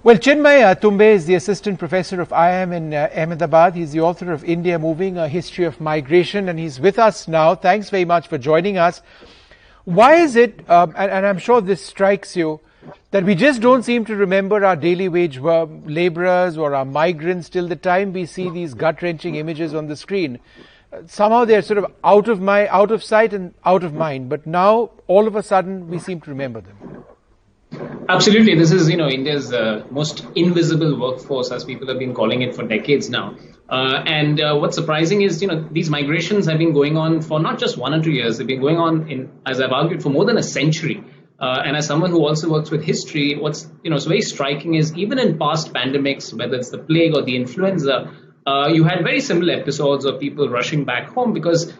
Well, Chinmaya Tumbe is the Assistant Professor of IIM in Ahmedabad. He's the author of India Moving, A History of Migration, and he's with us now. Thanks very much for joining us. Why is it, and I'm sure this strikes you, that we just don't seem to remember our daily wage laborers or our migrants till the time we see these gut-wrenching images on the screen? Somehow they're sort of out of sight and out of mind, but now all of a sudden we seem to remember them. Absolutely. This is, India's most invisible workforce, as people have been calling it for decades now. And what's surprising is, these migrations have been going on for not just 1 or 2 years. They've been going on, as I've argued, for more than a century. And as someone who also works with history, what's, so very striking is even in past pandemics, whether it's the plague or the influenza, you had very similar episodes of people rushing back home because,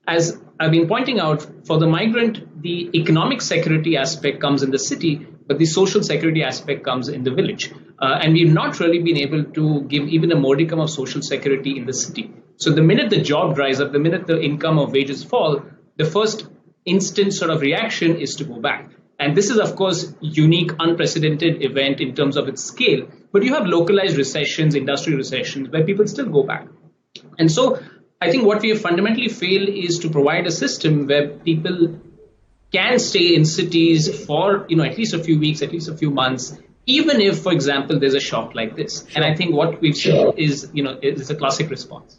as I've been pointing out, for the migrant, the economic security aspect comes in the city, but the social security aspect comes in the village. And we've not really been able to give even a modicum of social security in the city. So the minute the job dries up, the minute the income or wages fall, the first instant sort of reaction is to go back. And this is, of course, unique, unprecedented event in terms of its scale. But you have localized recessions, industrial recessions, where people still go back. And so I think what we have fundamentally failed is to provide a system where people can stay in cities for, at least a few weeks, at least a few months, even if, for example, there's a shock like this. Sure. And I think what we've seen is, is a classic response.